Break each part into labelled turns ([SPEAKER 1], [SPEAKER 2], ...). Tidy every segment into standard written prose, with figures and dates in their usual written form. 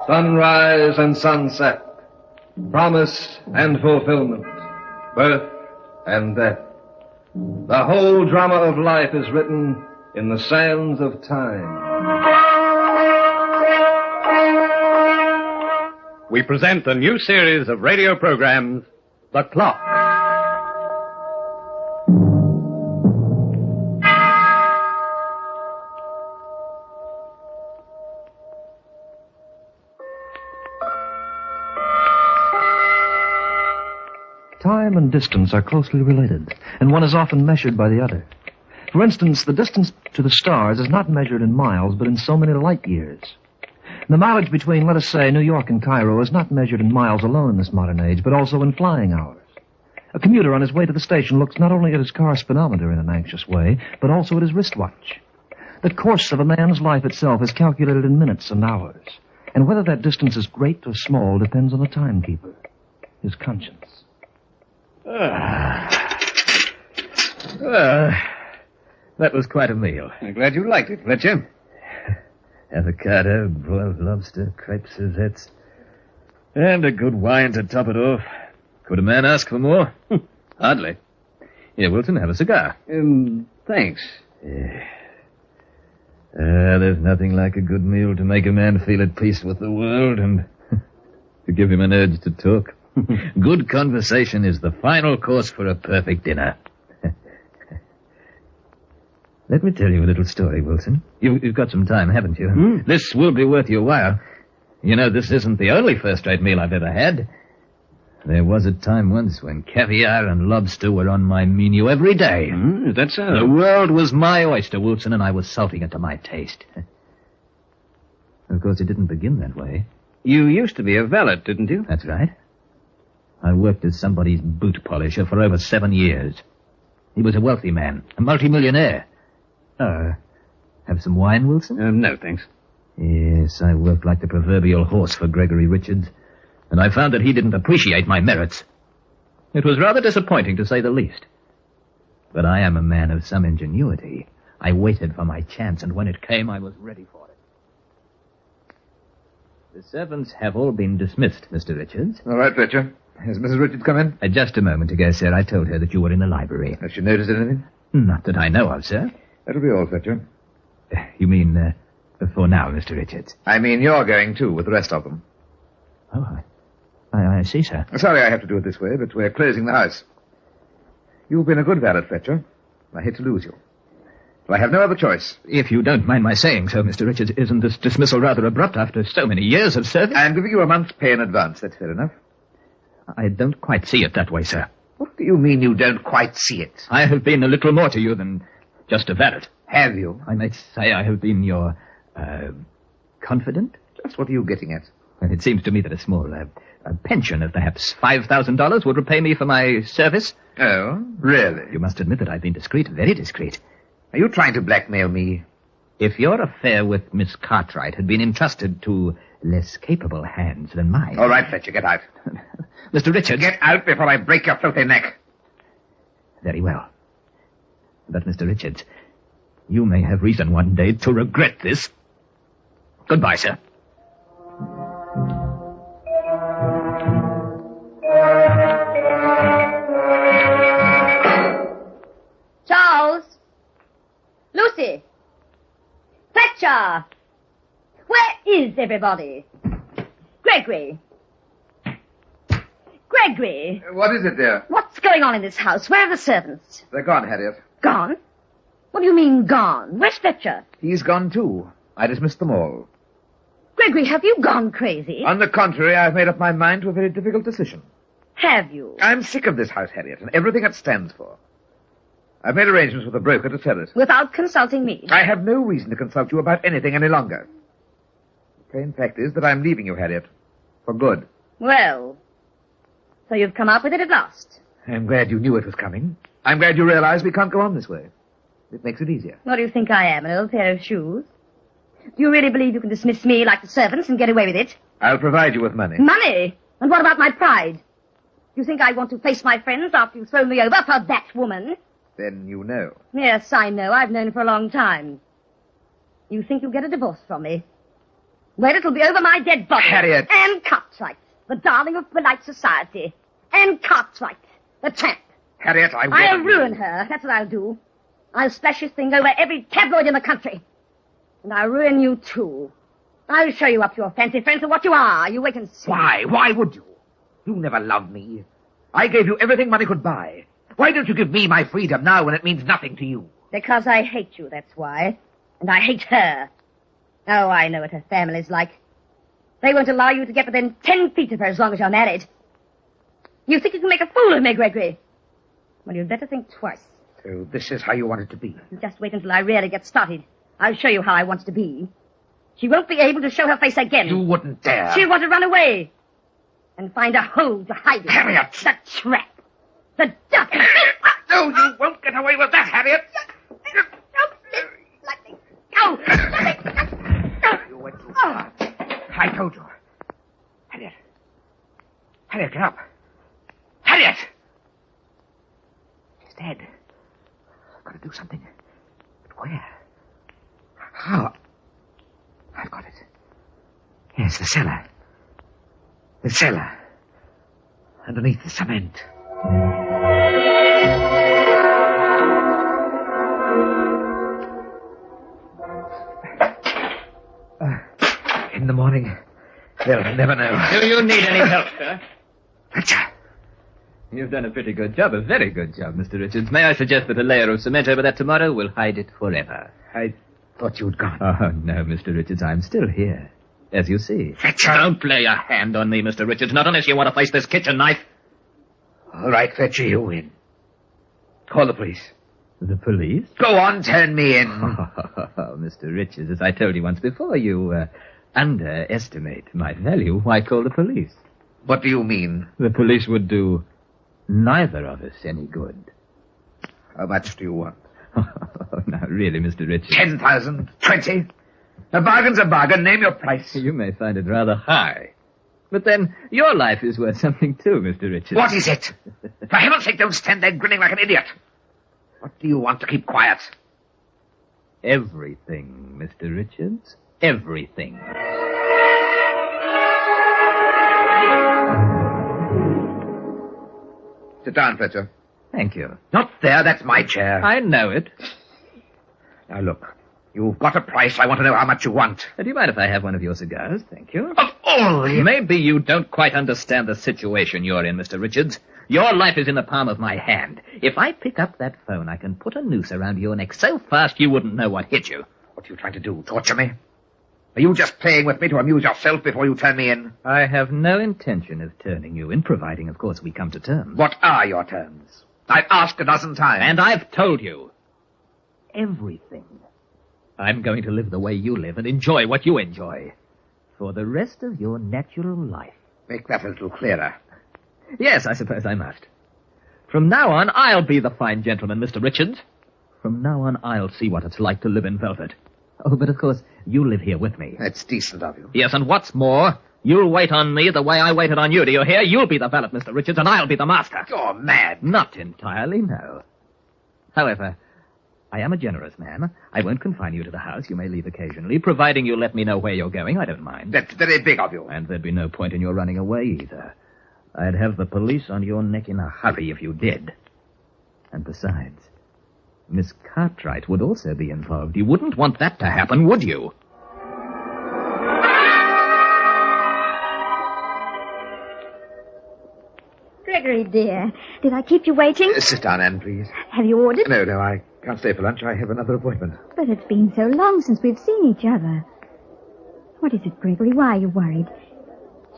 [SPEAKER 1] sunrise and sunset, promise and fulfillment, birth and death. The whole drama of life is written in the sands of time.
[SPEAKER 2] We present a new series of radio programs, The Clock.
[SPEAKER 3] Time and distance are closely related, and one is often measured by the other. For instance, the distance to the stars is not measured in miles, but in so many light years. The mileage between, let us say, New York and Cairo is not measured in miles alone in this modern age, but also in flying hours. A commuter on his way to the station looks not only at his car speedometer in an anxious way, but also at his wristwatch. The course of a man's life itself is calculated in minutes and hours, and whether that distance is great or small depends on the timekeeper, his conscience.
[SPEAKER 4] That was quite a meal.
[SPEAKER 5] I'm glad you liked it, Fletcher.
[SPEAKER 4] Avocado, broiled lobster, crepe Suzettes, and a good wine to top it off. Could a man ask for more?
[SPEAKER 5] Hardly.
[SPEAKER 4] Here, Wilson, have a cigar.
[SPEAKER 5] Thanks.
[SPEAKER 4] There's nothing like a good meal to make a man feel at peace with the world and to give him an urge to talk. Good conversation is the final course for a perfect dinner. Let me tell you a little story, Wilson. You've got some time, haven't you? This will be worth your while. You know, this isn't the only first-rate meal I've ever had. There was a time once when caviar and lobster were on my menu every day.
[SPEAKER 5] Is that so?
[SPEAKER 4] The world was my oyster, Wilson, and I was salting it to my taste. Of course, it didn't begin that way.
[SPEAKER 5] You used to be a valet, didn't you?
[SPEAKER 4] That's right. I worked as somebody's boot polisher for over 7 years. He was a wealthy man, a multimillionaire. Have some wine, Wilson?
[SPEAKER 5] No, thanks.
[SPEAKER 4] Yes, I worked like the proverbial horse for Gregory Richards, and I found that he didn't appreciate my merits. It was rather disappointing, to say the least. But I am a man of some ingenuity. I waited for my chance, and when it came, I was ready for it. The servants have all been dismissed, Mr. Richards.
[SPEAKER 5] All right, Fletcher. Has Mrs. Richards come in?
[SPEAKER 4] Just a moment ago, sir. I told her that you were in the library.
[SPEAKER 5] Has she noticed anything?
[SPEAKER 4] Not that I know of, sir.
[SPEAKER 5] That'll be all, Fletcher.
[SPEAKER 4] You mean, for now, Mr. Richards?
[SPEAKER 5] I mean, you're going, too, with the rest of them.
[SPEAKER 4] Oh, I see, sir.
[SPEAKER 5] Sorry I have to do it this way, but we're closing the house. You've been a good valet, Fletcher. I hate to lose you. But I have no other choice.
[SPEAKER 4] If you don't mind my saying so, Mr. Richards, isn't this dismissal rather abrupt after so many years of service?
[SPEAKER 5] I'm giving you a month's pay in advance. That's fair enough.
[SPEAKER 4] I don't quite see it that way, sir.
[SPEAKER 5] What do you mean you don't quite see it?
[SPEAKER 4] I have been a little more to you than just a valet.
[SPEAKER 5] Have you?
[SPEAKER 4] I might say I have been your, confidant?
[SPEAKER 5] Just what are you getting at?
[SPEAKER 4] Well, it seems to me that a small, a pension of perhaps $5,000 would repay me for my service.
[SPEAKER 5] Oh, really?
[SPEAKER 4] You must admit that I've been discreet, very discreet.
[SPEAKER 5] Are you trying to blackmail me?
[SPEAKER 4] If your affair with Miss Cartwright had been entrusted to less capable hands than mine...
[SPEAKER 5] All right, Fletcher, get out.
[SPEAKER 4] Mr. Richards...
[SPEAKER 5] Get out before I break your filthy neck.
[SPEAKER 4] Very well. But, Mr. Richards, you may have reason one day to regret this. Goodbye, sir.
[SPEAKER 6] Charles! Lucy! Fletcher! Where is everybody? Gregory! Gregory!
[SPEAKER 5] What is it, dear?
[SPEAKER 6] What's going on in this house? Where are the servants?
[SPEAKER 5] They're gone, Harriet.
[SPEAKER 6] Gone? What do you mean, gone? Where's Fletcher?
[SPEAKER 5] He's gone, too. I dismissed them all.
[SPEAKER 6] Gregory, have you gone crazy?
[SPEAKER 5] On the contrary, I've made up my mind to a very difficult decision.
[SPEAKER 6] Have you?
[SPEAKER 5] I'm sick of this house, Harriet, and everything it stands for. I've made arrangements with a broker to sell it.
[SPEAKER 6] Without consulting me?
[SPEAKER 5] I have no reason to consult you about anything any longer. The plain fact is that I'm leaving you, Harriet. For good.
[SPEAKER 6] Well, so you've come up with it at last.
[SPEAKER 5] I'm glad you knew it was coming. I'm glad you realize we can't go on this way. It makes it easier.
[SPEAKER 6] What do you think I am, an old pair of shoes? Do you really believe you can dismiss me like the servants and get away with it?
[SPEAKER 5] I'll provide you with money.
[SPEAKER 6] Money? And what about my pride? You think I want to face my friends after you've thrown me over for that woman?
[SPEAKER 5] Then you know.
[SPEAKER 6] Yes, I know. I've known for a long time. You think you'll get a divorce from me? Well, it'll be over my dead body.
[SPEAKER 5] Harriet.
[SPEAKER 6] Anne Cartwright, the darling of polite society. Anne Cartwright, the tramp.
[SPEAKER 5] Harriet,
[SPEAKER 6] I'll ruin her. That's what I'll do. I'll splash this thing over every tabloid in the country. And I'll ruin you, too. I'll show you up to your fancy friends for what you are. You wait and see.
[SPEAKER 5] Why? Why would you? You never loved me. I gave you everything money could buy. Why don't you give me my freedom now when it means nothing to you?
[SPEAKER 6] Because I hate you, that's why. And I hate her. Oh, I know what her family's like. They won't allow you to get within 10 feet of her as long as you're married. You think you can make a fool of me, Gregory? Well, you'd better think twice.
[SPEAKER 5] So this is how you want it to be.
[SPEAKER 6] Just wait until I really get started. I'll show you how I want it to be. She won't be able to show her face again.
[SPEAKER 5] You wouldn't dare.
[SPEAKER 6] She'll want to run away. And find a hole to hide in.
[SPEAKER 5] Harriet!
[SPEAKER 6] The trap. The duck.
[SPEAKER 5] No, you won't get away with that, Harriet.
[SPEAKER 6] Let me go.
[SPEAKER 5] You went too far. I told you. Harriet. Harriet, get up. Harriet! She's dead. I've got to do something. But where? How? I've got it. Yes, the cellar. The cellar. Underneath the cement. In the morning, they'll never know.
[SPEAKER 4] Do you need any help, sir?
[SPEAKER 5] Fletcher.
[SPEAKER 4] You've done a pretty good job, a very good job, Mr. Richards. May I suggest that a layer of cement over that tomorrow will hide it forever?
[SPEAKER 5] I thought you'd gone.
[SPEAKER 4] Oh, no, Mr. Richards, I'm still here. As you see.
[SPEAKER 5] Fletcher.
[SPEAKER 4] Don't lay a hand on me, Mr. Richards, not unless you want to face this kitchen knife.
[SPEAKER 5] All right, Fletcher, you win. Call the police.
[SPEAKER 4] The police?
[SPEAKER 5] Go on, turn me in.
[SPEAKER 4] Oh, Mr. Richards, as I told you once before, you underestimate my value. Why call the police?
[SPEAKER 5] What do you mean?
[SPEAKER 4] The police would do neither of us any good.
[SPEAKER 5] How much do you want?
[SPEAKER 4] Oh, now, really, Mr. Richards.
[SPEAKER 5] 10,000? 20? A bargain's a bargain. Name your price.
[SPEAKER 4] You may find it rather high. But then, your life is worth something too, Mr. Richards.
[SPEAKER 5] What is it? For heaven's sake, don't stand there grinning like an idiot. What do you want to keep quiet?
[SPEAKER 4] Everything, Mr. Richards. Everything.
[SPEAKER 5] Sit down, Fletcher.
[SPEAKER 4] Thank you.
[SPEAKER 5] Not there. That's my chair.
[SPEAKER 4] I know it.
[SPEAKER 5] Now, look. You've got a price. I want to know how much you want.
[SPEAKER 4] Do you mind if I have one of your cigars? Thank you.
[SPEAKER 5] Of all the...
[SPEAKER 4] Maybe you don't quite understand the situation you're in, Mr. Richards. Your life is in the palm of my hand. If I pick up that phone, I can put a noose around your neck so fast you wouldn't know what hit you.
[SPEAKER 5] What are you trying to do? Torture me? Are you just playing with me to amuse yourself before you turn me in?
[SPEAKER 4] I have no intention of turning you in, providing, of course, we come to terms.
[SPEAKER 5] What are your terms? I've asked a dozen times.
[SPEAKER 4] And I've told you. Everything. I'm going to live the way you live and enjoy what you enjoy. For the rest of your natural life.
[SPEAKER 5] Make that a little clearer.
[SPEAKER 4] Yes, I suppose I must. From now on, I'll be the fine gentleman, Mr. Richards. From now on, I'll see what it's like to live in Velvet. Oh, but of course, you live here with me.
[SPEAKER 5] That's decent of you.
[SPEAKER 4] Yes, and what's more, you'll wait on me the way I waited on you, do you hear? You'll be the valet, Mr. Richards, and I'll be the master.
[SPEAKER 5] You're mad.
[SPEAKER 4] Not entirely, no. However, I am a generous man. I won't confine you to the house. You may leave occasionally, providing you let me know where you're going. I don't mind.
[SPEAKER 5] That's very big of you.
[SPEAKER 4] And there'd be no point in your running away, either. I'd have the police on your neck in a hurry if you did. And besides, Miss Cartwright would also be involved. You wouldn't want that to happen, would you?
[SPEAKER 7] Gregory, dear, did I keep you waiting?
[SPEAKER 5] Sit down, Anne, please.
[SPEAKER 7] Have you ordered?
[SPEAKER 5] No, I can't stay for lunch. I have another appointment.
[SPEAKER 7] But it's been so long since we've seen each other. What is it, Gregory? Why are you worried?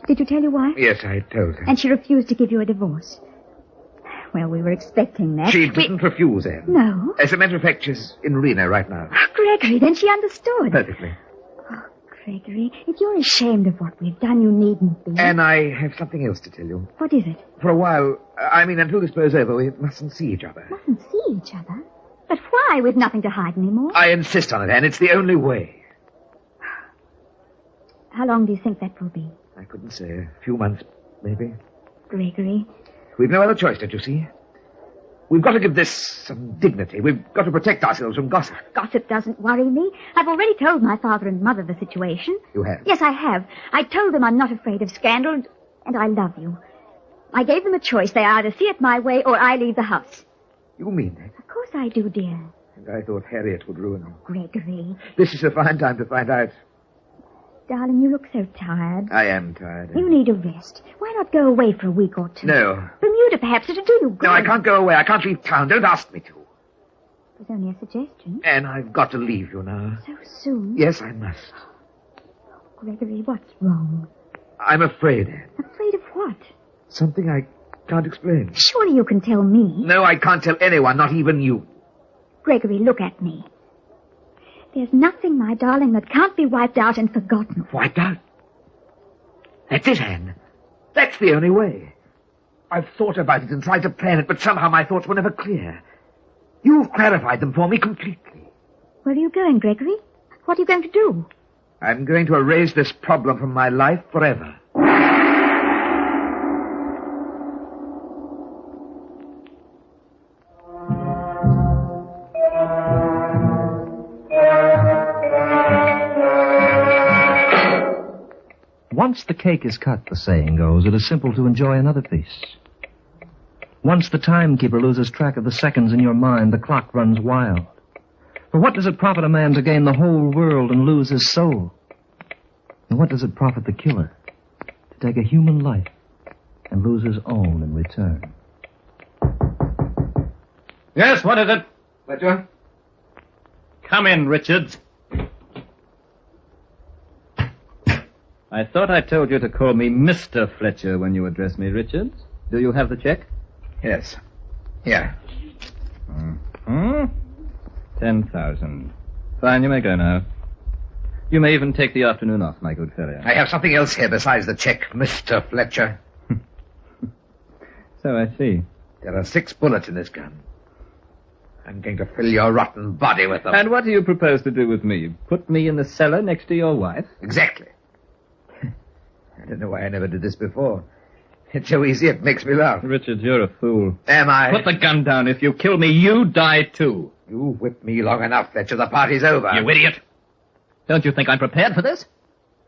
[SPEAKER 7] Did you tell you why?
[SPEAKER 5] Yes, I told her.
[SPEAKER 7] And she refused to give you a divorce. Well, we were expecting that.
[SPEAKER 5] She didn't refuse, Anne.
[SPEAKER 7] No.
[SPEAKER 5] As a matter of fact, she's in Reno right now.
[SPEAKER 7] Oh, Gregory, then she understood.
[SPEAKER 5] Perfectly.
[SPEAKER 7] Oh, Gregory, if you're ashamed of what we've done, you needn't be.
[SPEAKER 5] And I have something else to tell you.
[SPEAKER 7] What is it?
[SPEAKER 5] For a while, until this blows over, we mustn't see each other.
[SPEAKER 7] Mustn't see each other? But why? We've nothing to hide anymore.
[SPEAKER 5] I insist on it, Anne. It's the only way.
[SPEAKER 7] How long do you think that will be?
[SPEAKER 5] I couldn't say. A few months, maybe.
[SPEAKER 7] Gregory.
[SPEAKER 5] We've no other choice, don't you see? We've got to give this some dignity. We've got to protect ourselves from gossip.
[SPEAKER 7] Gossip doesn't worry me. I've already told my father and mother the situation.
[SPEAKER 5] You have?
[SPEAKER 7] Yes, I have. I told them I'm not afraid of scandal, and I love you. I gave them a choice. They either see it my way or I leave the house.
[SPEAKER 5] You mean that?
[SPEAKER 7] Of course I do, dear.
[SPEAKER 5] And I thought Harriet would ruin them.
[SPEAKER 7] Gregory.
[SPEAKER 5] This is a fine time to find out.
[SPEAKER 7] Darling, you look so tired.
[SPEAKER 5] I am tired.
[SPEAKER 7] You need a rest. Why not go away for a week or two?
[SPEAKER 5] No.
[SPEAKER 7] Bermuda, perhaps. It'll do you good.
[SPEAKER 5] No, I can't go away. I can't leave town. Don't ask me to.
[SPEAKER 7] It was only a suggestion.
[SPEAKER 5] And I've got to leave you now.
[SPEAKER 7] So soon?
[SPEAKER 5] Yes, I must.
[SPEAKER 7] Gregory, what's wrong?
[SPEAKER 5] I'm afraid, Anne.
[SPEAKER 7] Afraid of what?
[SPEAKER 5] Something I can't explain.
[SPEAKER 7] Surely you can tell me.
[SPEAKER 5] No, I can't tell anyone, not even you.
[SPEAKER 7] Gregory, look at me. There's nothing, my darling, that can't be wiped out and forgotten.
[SPEAKER 5] Wiped out? That's it, Anne. That's the only way. I've thought about it and tried to plan it, but somehow my thoughts were never clear. You've clarified them for me completely.
[SPEAKER 7] Where are you going, Gregory? What are you going to do?
[SPEAKER 5] I'm going to erase this problem from my life forever.
[SPEAKER 3] Once the cake is cut, the saying goes, it is simple to enjoy another piece. Once the timekeeper loses track of the seconds in your mind, the clock runs wild. For what does it profit a man to gain the whole world and lose his soul? And what does it profit the killer to take a human life and lose his own in return?
[SPEAKER 2] Yes, what is it?
[SPEAKER 5] Fletcher?
[SPEAKER 2] Come in, Richards. I thought I told you to call me Mr. Fletcher when you address me, Richards. Do you have the check?
[SPEAKER 5] Yes. Here.
[SPEAKER 2] 10,000. Fine, you may go now. You may even take the afternoon off, my good fellow.
[SPEAKER 5] I have something else here besides the check, Mr. Fletcher.
[SPEAKER 2] So I see.
[SPEAKER 5] There are 6 bullets in this gun. I'm going to fill your rotten body with them.
[SPEAKER 2] And what do you propose to do with me? Put me in the cellar next to your wife?
[SPEAKER 5] Exactly. I don't know why I never did this before. It's so easy, it makes me laugh.
[SPEAKER 2] Richards, you're a fool.
[SPEAKER 5] Am I?
[SPEAKER 2] Put the gun down. If you kill me, you die too.
[SPEAKER 5] You whipped me long enough, Fletcher. The party's over.
[SPEAKER 4] You idiot. Don't you think I'm prepared for this?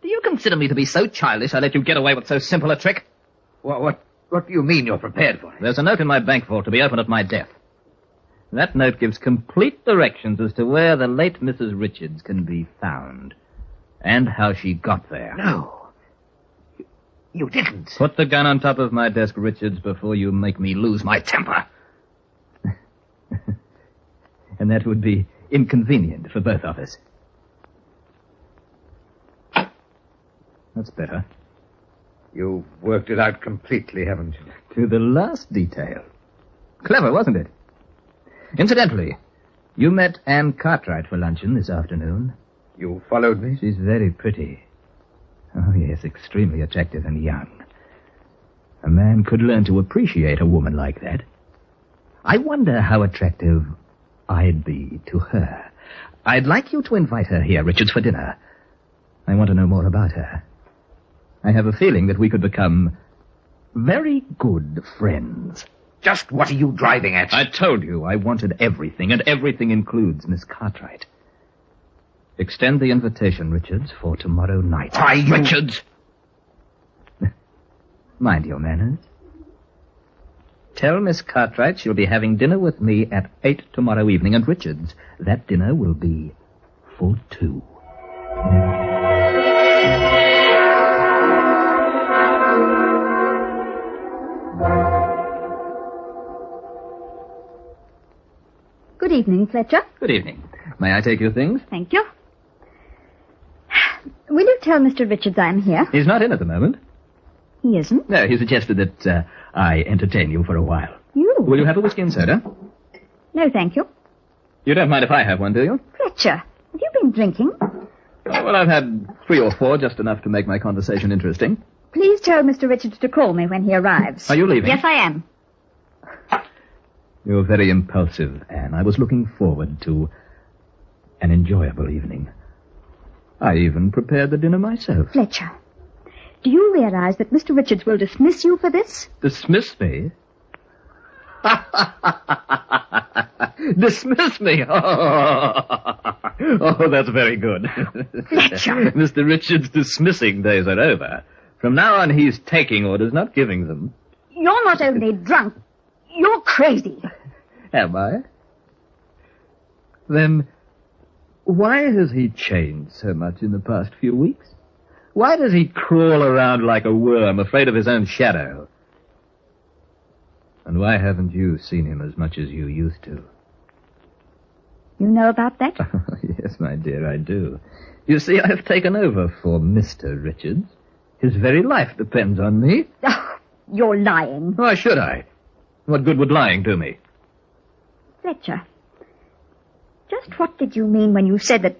[SPEAKER 4] Do you consider me to be so childish I let you get away with so simple a trick?
[SPEAKER 5] What do you mean you're prepared for it?
[SPEAKER 4] There's a note in my bank vault to be opened at my death. That note gives complete directions as to where the late Mrs. Richards can be found. And how she got there.
[SPEAKER 5] No. You didn't.
[SPEAKER 4] Put the gun on top of my desk, Richards, before you make me lose my temper. And that would be inconvenient for both of us. That's better.
[SPEAKER 5] You've worked it out completely, haven't you?
[SPEAKER 4] To the last detail. Clever, wasn't it? Incidentally, you met Anne Cartwright for luncheon this afternoon.
[SPEAKER 5] You followed me?
[SPEAKER 4] She's very pretty. Oh, yes, extremely attractive and young. A man could learn to appreciate a woman like that. I wonder how attractive I'd be to her. I'd like you to invite her here, Richards, for dinner. I want to know more about her. I have a feeling that we could become very good friends.
[SPEAKER 5] Just what are you driving at?
[SPEAKER 4] I told you I wanted everything, and everything includes Miss Cartwright. Extend the invitation, Richards, for tomorrow night.
[SPEAKER 5] Why, you...
[SPEAKER 4] Richards! Mind your manners. Tell Miss Cartwright she'll be having dinner with me at 8 tomorrow evening, and Richards, that dinner will be for 2.
[SPEAKER 7] Good evening, Fletcher.
[SPEAKER 4] Good evening. May I take your things?
[SPEAKER 7] Thank you. Will you tell Mr. Richards I'm here?
[SPEAKER 4] He's not in at the moment.
[SPEAKER 7] He isn't.
[SPEAKER 4] No, he suggested that I entertain you for a while.
[SPEAKER 7] You?
[SPEAKER 4] Will you have a whiskey and soda?
[SPEAKER 7] No, thank you.
[SPEAKER 4] You don't mind if I have one, do you?
[SPEAKER 7] Fletcher, have you been drinking?
[SPEAKER 4] Well, I've had 3 or 4, just enough to make my conversation interesting.
[SPEAKER 7] Please tell Mr. Richards to call me when he arrives.
[SPEAKER 4] Are you leaving?
[SPEAKER 7] Yes, I am.
[SPEAKER 4] You're very impulsive, Anne. I was looking forward to an enjoyable evening. I even prepared the dinner myself.
[SPEAKER 7] Fletcher, do you realize that Mr. Richards will dismiss you for this?
[SPEAKER 4] Dismiss me? Dismiss me? Oh, that's very good. Mr. Richards' dismissing days are over. From now on, he's taking orders, not giving them.
[SPEAKER 7] You're not only drunk, you're crazy.
[SPEAKER 4] Am I? Then, why has he changed so much in the past few weeks? Why does he crawl around like a worm, afraid of his own shadow? And why haven't you seen him as much as you used to?
[SPEAKER 7] You know about that?
[SPEAKER 4] Yes, my dear, I do. You see, I've taken over for Mr. Richards. His very life depends on me.
[SPEAKER 7] Oh, you're lying.
[SPEAKER 4] Why should I? What good would lying do me?
[SPEAKER 7] Fletcher, just what did you mean when you said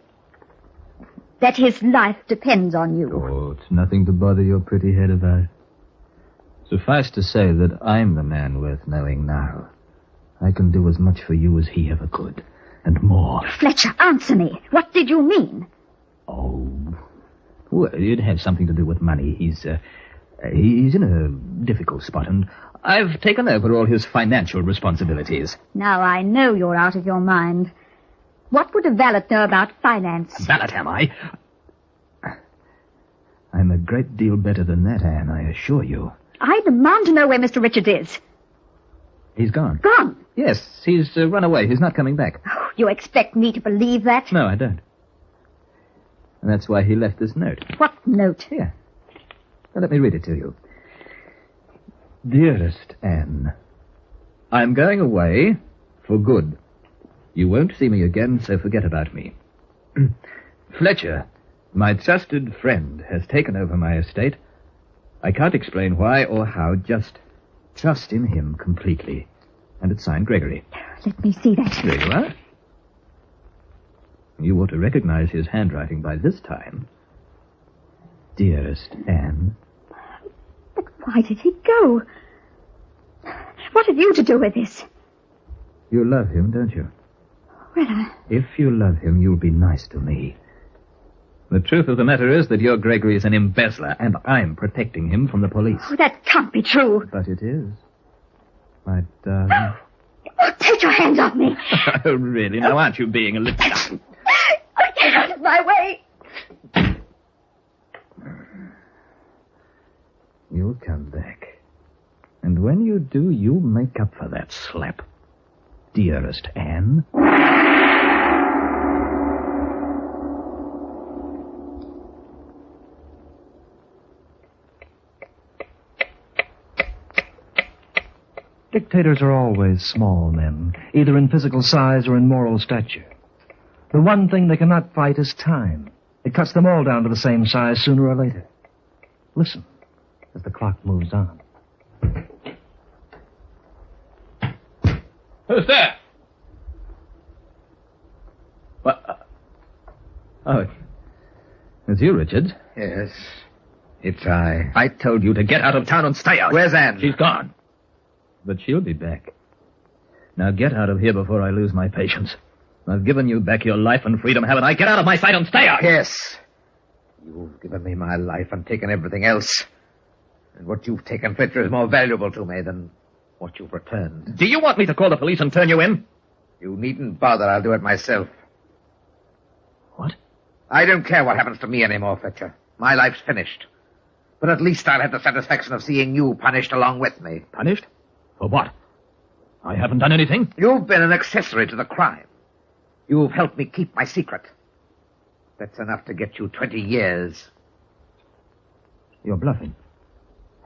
[SPEAKER 7] that his life depends on you?
[SPEAKER 4] Oh, it's nothing to bother your pretty head about. Suffice to say that I'm the man worth knowing now. I can do as much for you as he ever could, and more.
[SPEAKER 7] Fletcher, answer me. What did you mean?
[SPEAKER 4] Oh, well, it has something to do with money. He's in a difficult spot, and I've taken over all his financial responsibilities.
[SPEAKER 7] Now I know you're out of your mind. What would a valet know about finance?
[SPEAKER 4] A valet, am I? I'm a great deal better than that, Anne, I assure you.
[SPEAKER 7] I demand to know where Mr. Richards is.
[SPEAKER 4] He's gone.
[SPEAKER 7] Gone?
[SPEAKER 4] Yes, he's run away. He's not coming back.
[SPEAKER 7] Oh, you expect me to believe that?
[SPEAKER 4] No, I don't. And that's why he left this note.
[SPEAKER 7] What note?
[SPEAKER 4] Here. Now, let me read it to you. Dearest Anne, I'm going away for good. You won't see me again, so forget about me. Fletcher, my trusted friend, has taken over my estate. I can't explain why or how, just trust in him completely. And it's signed Gregory.
[SPEAKER 7] Let me see that.
[SPEAKER 4] There you are. You ought to recognize his handwriting by this time. Dearest Anne.
[SPEAKER 7] But why did he go? What have you to do with this?
[SPEAKER 4] You love him, don't you?
[SPEAKER 7] Well,
[SPEAKER 4] If you love him, you'll be nice to me. The truth of the matter is that your Gregory is an embezzler, and I'm protecting him from the police.
[SPEAKER 7] oh, that can't be true.
[SPEAKER 4] But it is. My darling.
[SPEAKER 7] Oh, take your hands off me.
[SPEAKER 4] Oh, really? Now, aren't you being a little...
[SPEAKER 7] Oh, get out of my way.
[SPEAKER 4] You'll come back. And when you do, you'll make up for that slap. Dearest Anne.
[SPEAKER 3] Dictators are always small men, either in physical size or in moral stature. The one thing they cannot fight is time. It cuts them all down to the same size sooner or later. Listen as the clock moves on.
[SPEAKER 4] Who's there? What? Oh, it's you, Richards.
[SPEAKER 5] Yes, it's I.
[SPEAKER 4] I told you to get out of town and stay out.
[SPEAKER 5] Where's Anne?
[SPEAKER 4] She's gone. But she'll be back. Now get out of here before I lose my patience. I've given you back your life and freedom, haven't I? Get out of my sight and stay out!
[SPEAKER 5] Yes. You've given me my life and taken everything else. And what you've taken, Fletcher, is more valuable to me than what you've returned.
[SPEAKER 4] Do you want me to call the police and turn you in?
[SPEAKER 5] You needn't bother. I'll do it myself.
[SPEAKER 4] What?
[SPEAKER 5] I don't care what happens to me anymore, Fletcher. My life's finished. But at least I'll have the satisfaction of seeing you punished along with me.
[SPEAKER 4] Punished? For what? I haven't done anything.
[SPEAKER 5] You've been an accessory to the crime. You've helped me keep my secret. That's enough to get you 20 years.
[SPEAKER 4] You're bluffing.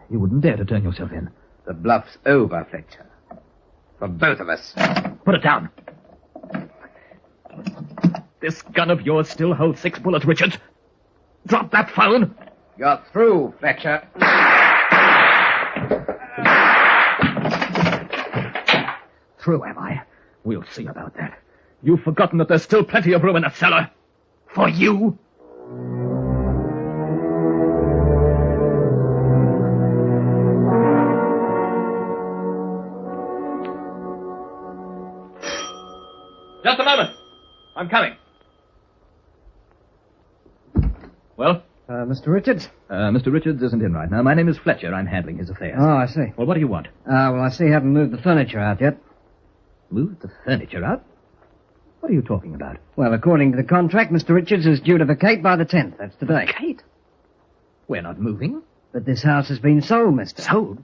[SPEAKER 4] You wouldn't dare to turn yourself in.
[SPEAKER 5] The bluff's over, Fletcher. For both of us.
[SPEAKER 4] Put it down. This gun of yours still holds 6 bullets, Richards. Drop that phone.
[SPEAKER 5] You're through, Fletcher.
[SPEAKER 4] Through, am I? We'll see about that. You've forgotten that there's still plenty of room in the cellar. For you. Just a moment. I'm coming. Well,
[SPEAKER 5] Mr. Richards?
[SPEAKER 4] Mr. Richards isn't in right now. My name is Fletcher. I'm handling his affairs.
[SPEAKER 5] Oh, I see.
[SPEAKER 4] Well, what do you want?
[SPEAKER 5] Well, I see you haven't moved the furniture out yet.
[SPEAKER 4] Move the furniture out? What are you talking about?
[SPEAKER 5] Well, according to the contract, Mr. Richards is due to vacate by the 10th. That's today.
[SPEAKER 4] Kate? We're not moving.
[SPEAKER 5] But this house has been sold, mister.
[SPEAKER 4] Sold?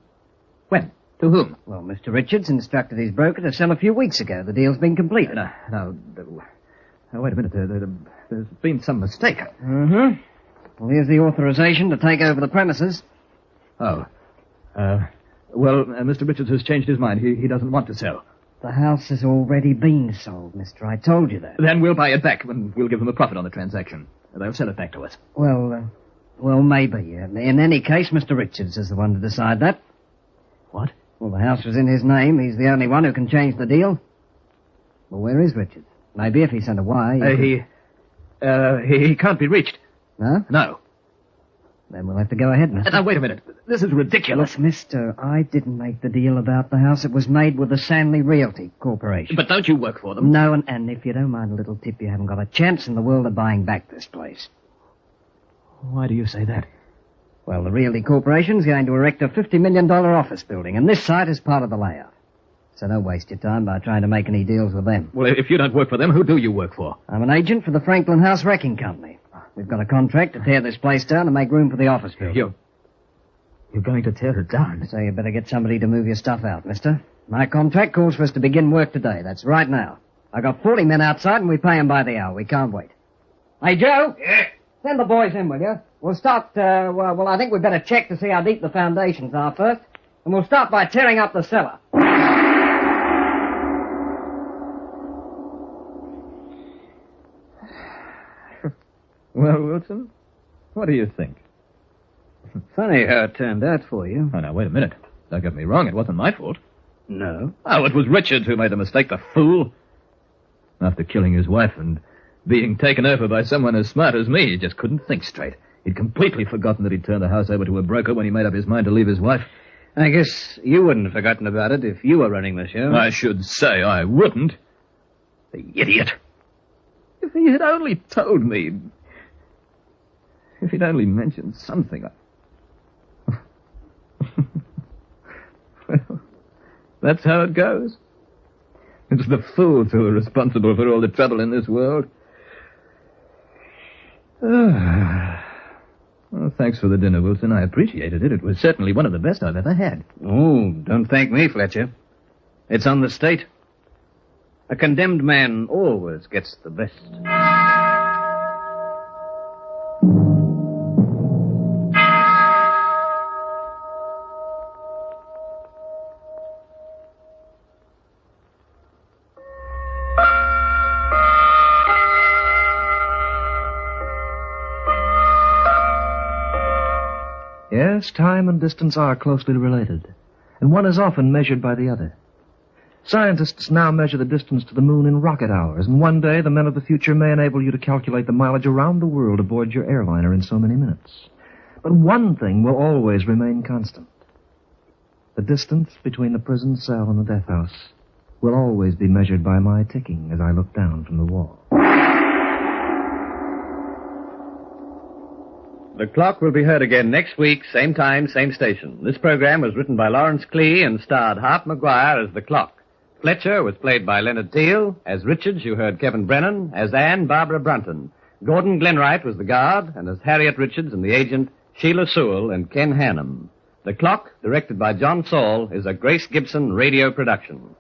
[SPEAKER 4] When? To whom?
[SPEAKER 5] Well, Mr. Richards instructed his broker to sell a few weeks ago. The deal's been completed.
[SPEAKER 4] Now, wait a minute. There's been some mistake.
[SPEAKER 5] Mm-hmm. Well, here's the authorization to take over the premises.
[SPEAKER 4] Oh. Mr. Richards has changed his mind. He doesn't want to sell.
[SPEAKER 5] The house has already been sold, mister. I told you that.
[SPEAKER 4] Then we'll buy it back, and we'll give them a profit on the transaction. They'll sell it back to us.
[SPEAKER 5] Well, maybe. In any case, Mr. Richards is the one to decide that.
[SPEAKER 4] What?
[SPEAKER 5] Well, the house was in his name. He's the only one who can change the deal. Well, where is Richards? Maybe if he sent a wire...
[SPEAKER 4] He can't be reached.
[SPEAKER 5] No?
[SPEAKER 4] No.
[SPEAKER 5] Then we'll have to go ahead, mister.
[SPEAKER 4] Now, wait a minute. This is ridiculous.
[SPEAKER 5] Look, mister, I didn't make the deal about the house. It was made with the Sanley Realty Corporation.
[SPEAKER 4] But don't you work for them?
[SPEAKER 5] No, and if you don't mind a little tip, you haven't got a chance in the world of buying back this place.
[SPEAKER 4] Why do you say that?
[SPEAKER 5] Well, the Realty Corporation's going to erect a $50 million office building, and this site is part of the layout. So don't waste your time by trying to make any deals with them.
[SPEAKER 4] Well, if you don't work for them, who do you work for?
[SPEAKER 5] I'm an agent for the Franklin House Wrecking Company. We've got a contract to tear this place down and make room for the office building.
[SPEAKER 4] You're going to tear it down?
[SPEAKER 5] So you better get somebody to move your stuff out, mister. My contract calls for us to begin work today. That's right now. I got 40 men outside and we pay them by the hour. We can't wait. Hey, Joe?
[SPEAKER 1] Yeah?
[SPEAKER 5] Send the boys in, will you? We'll start, I think we'd better check to see how deep the foundations are first. And we'll start by tearing up the cellar.
[SPEAKER 4] Well, Wilson, what do you think?
[SPEAKER 2] Funny how it turned out for you.
[SPEAKER 4] Oh, now, wait a minute. Don't get me wrong. It wasn't my fault.
[SPEAKER 2] No.
[SPEAKER 4] Oh, it was Richards who made the mistake, the fool. After killing his wife and being taken over by someone as smart as me, he just couldn't think straight. He'd completely forgotten that he'd turned the house over to a broker when he made up his mind to leave his wife.
[SPEAKER 2] I guess you wouldn't have forgotten about it if you were running the show.
[SPEAKER 4] I should say I wouldn't. The idiot. If he had only told me... If he'd only mentioned something... Well, that's how it goes. It's the fools who are responsible for all the trouble in this world. Well, thanks for the dinner, Wilson. I appreciated it. It was certainly one of the best I've ever had.
[SPEAKER 2] Oh, don't thank me, Fletcher. It's on the state. A condemned man always gets the best.
[SPEAKER 3] Yes, time and distance are closely related, and one is often measured by the other. Scientists now measure the distance to the moon in rocket hours, and one day the men of the future may enable you to calculate the mileage around the world aboard your airliner in so many minutes. But one thing will always remain constant. The distance between the prison cell and the death house will always be measured by my ticking as I look down from the wall.
[SPEAKER 2] The Clock will be heard again next week, same time, same station. This program was written by Lawrence Clee and starred Hart McGuire as the Clock. Fletcher was played by Leonard Teal. As Richards, you heard Kevin Brennan. As Anne, Barbara Brunton. Gordon Glenwright was the guard, and as Harriet Richards and the agent, Sheila Sewell and Ken Hannum. The Clock, directed by John Saul, is a Grace Gibson radio production.